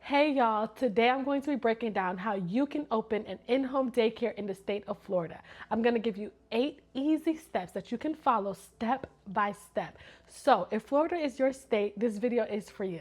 Hey y'all, today I'm going to be breaking down how you can open an in-home daycare in the state of Florida. I'm going to give you 8 easy steps that you can follow step by step. So if Florida is your state, this video is for you.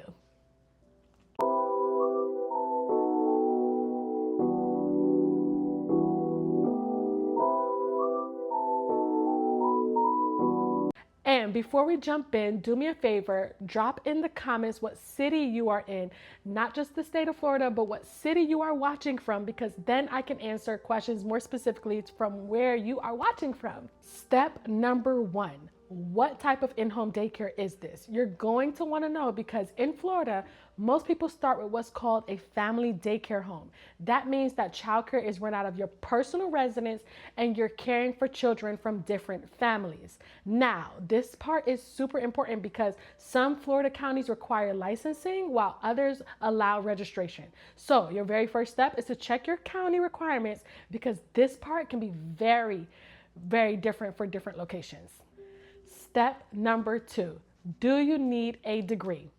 And before we jump in, do me a favor, drop in the comments what city you are in, not just the state of Florida, but what city you are watching from, because then I can answer questions more specifically from where you are watching from. Step number 1. What type of in-home daycare is this? You're going to want to know because in Florida, most people start with what's called a family daycare home. That means that childcare is run out of your personal residence and you're caring for children from different families. Now, this part is super important because some Florida counties require licensing while others allow registration. So your very first step is to check your county requirements because this part can be very, very different for different locations. Step number 2, do you need a degree?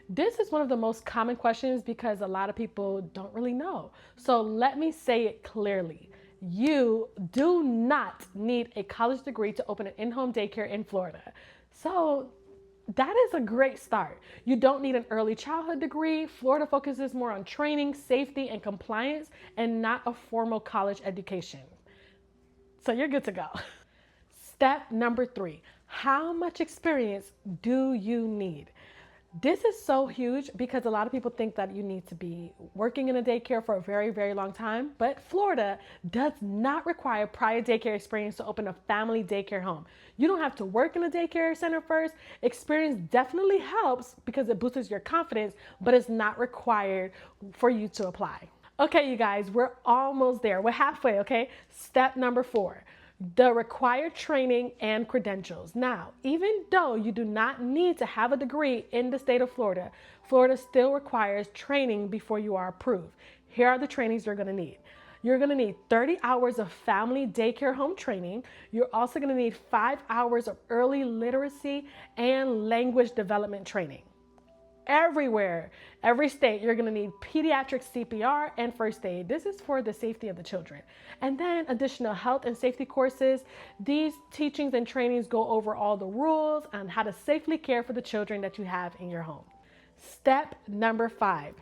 This is one of the most common questions because a lot of people don't really know. So let me say it clearly. You do not need a college degree to open an in-home daycare in Florida. So that is a great start. You don't need an early childhood degree. Florida focuses more on training, safety, and compliance and not a formal college education. So you're good to go. Step number 3, how much experience do you need? This is so huge because a lot of people think that you need to be working in a daycare for a very, very long time, but Florida does not require prior daycare experience to open a family daycare home. You don't have to work in a daycare center first. Experience definitely helps because it boosts your confidence, but it's not required for you to apply. Okay, you guys, we're almost there. We're halfway, okay? Step number 4. The required training and credentials. Now, even though you do not need to have a degree in the state of Florida, Florida still requires training before you are approved. Here are the trainings you're going to need. You're going to need 30 hours of family daycare home training. You're also going to need 5 hours of early literacy and language development training. Everywhere, every state, you're going to need pediatric CPR and first aid. This is for the safety of the children. And then additional health and safety courses. These teachings and trainings go over all the rules on how to safely care for the children that you have in your home. Step number 5,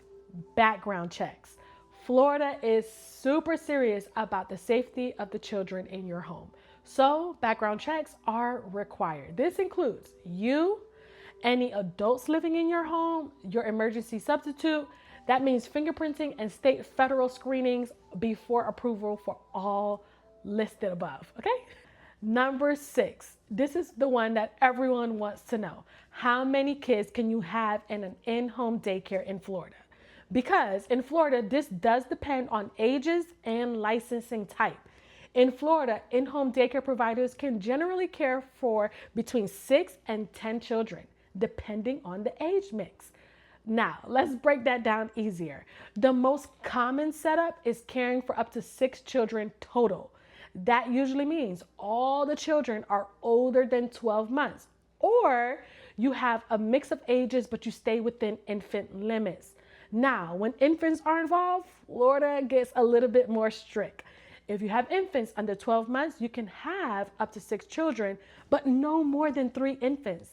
background checks. Florida is super serious about the safety of the children in your home. So background checks are required. This includes you, any adults living in your home, your emergency substitute. That means fingerprinting and state federal screenings before approval for all listed above, okay? Number 6, this is the one that everyone wants to know. How many kids can you have in an in-home daycare in Florida? Because in Florida, this does depend on ages and licensing type. In Florida, in-home daycare providers can generally care for between 6 and 10 children, depending on the age mix. Now, let's break that down easier. The most common setup is caring for up to 6 children total. That usually means all the children are older than 12 months, or you have a mix of ages, but you stay within infant limits. Now, when infants are involved, Florida gets a little bit more strict. If you have infants under 12 months, you can have up to 6 children, but no more than 3 infants.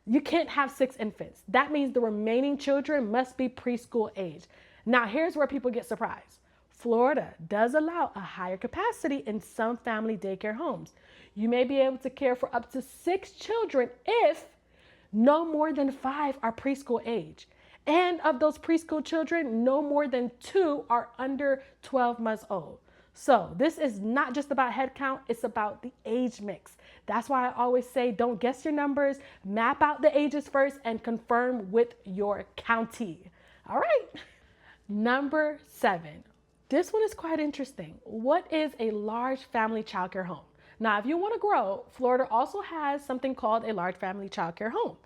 You can't have 6 infants. That means the remaining children must be preschool age. Now, here's where people get surprised. Florida does allow a higher capacity in some family daycare homes. You may be able to care for up to 6 children if no more than 5 are preschool age. And of those preschool children, no more than 2 are under 12 months old. So this is not just about head count, it's about the age mix. That's why I always say don't guess your numbers, map out the ages first and confirm with your county. All right. Number 7. This one is quite interesting. What is a large family childcare home? Now, if you want to grow, Florida also has something called a large family childcare home.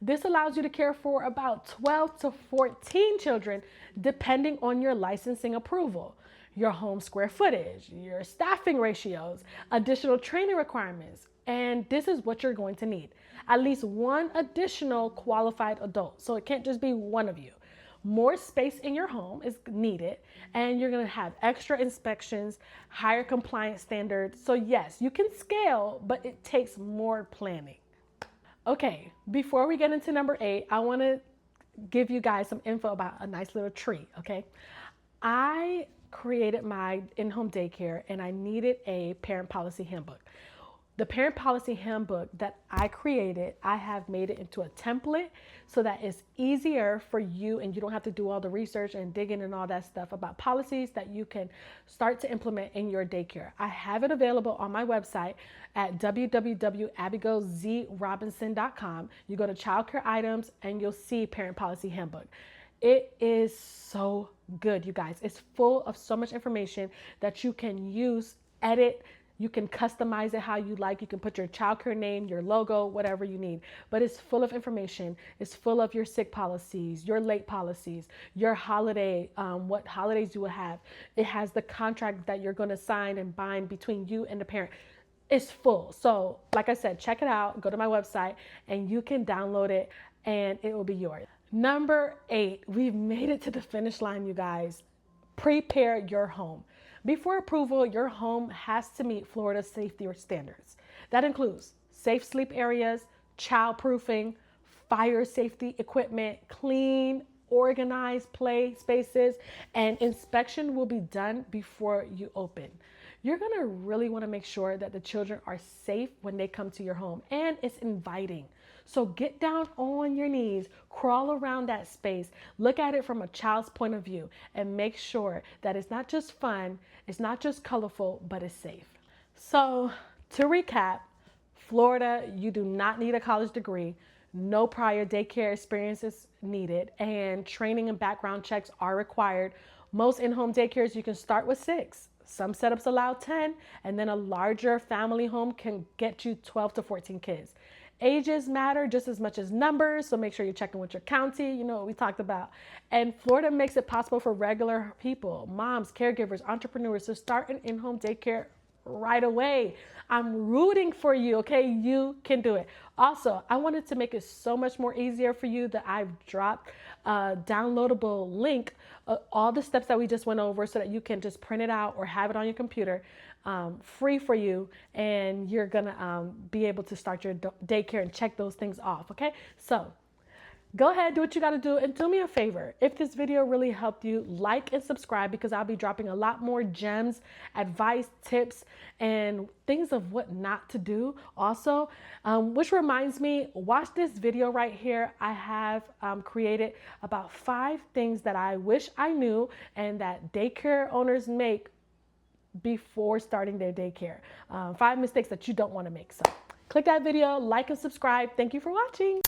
This allows you to care for about 12 to 14 children, depending on your licensing approval, your home square footage, your staffing ratios, additional training requirements, and this is what you're going to need. At least one additional qualified adult, so it can't just be one of you. more space in your home is needed, and you're going to have extra inspections, higher compliance standards. So yes, you can scale, but it takes more planning. Okay, before we get into number 8, I want to give you guys some info about a nice little treat, okay? I created my in-home daycare and I needed a parent policy handbook. The parent policy handbook that I created, I have made it into a template so that it's easier for you and you don't have to do all the research and digging and all that stuff about policies that you can start to implement in your daycare. I have it available on my website at www.abigailzrobinson.com. You go to childcare items and you'll see parent policy handbook. It is so good, you guys. It's full of so much information that you can use, edit. You can customize it how you like. You can put your childcare name, your logo, whatever you need. But it's full of information. It's full of your sick policies, your late policies, your holiday, what holidays you will have. It has the contract that you're going to sign and bind between you and the parent. It's full. So like I said, check it out. Go to my website and you can download it and it will be yours. Number 8, we've made it to the finish line, you guys. Prepare your home. Before approval, your home has to meet Florida safety standards. That includes safe sleep areas, child-proofing, fire safety equipment, clean, organized play spaces, and inspection will be done before you open. You're gonna really wanna make sure that the children are safe when they come to your home and it's inviting. So get down on your knees, crawl around that space, look at it from a child's point of view, and make sure that it's not just fun, it's not just colorful, but it's safe. So to recap, Florida, you do not need a college degree, no prior daycare experience is needed, and training and background checks are required. Most in-home daycares, you can start with 6. Some setups allow 10, and then a larger family home can get you 12 to 14 kids. Ages matter just as much as numbers, so make sure you're checking with your county, you know what we talked about. And Florida makes it possible for regular people, moms, caregivers, entrepreneurs to start an in-home daycare right away. I'm rooting for you, okay? You can do it. Also, I wanted to make it so much more easier for you that I've dropped a downloadable link, all the steps that we just went over so that you can just print it out or have it on your computer, free for you, and you're gonna be able to start your daycare and check those things off, okay? So go ahead, do what you got to do, and do me a favor. If this video really helped you, like and subscribe, because I'll be dropping a lot more gems, advice, tips, and things of what not to do also. Which reminds me, watch this video right here. I have created about 5 things that I wish I knew and that daycare owners make before starting their daycare. 5 mistakes that you don't want to make. So click that video, like and subscribe. Thank you for watching.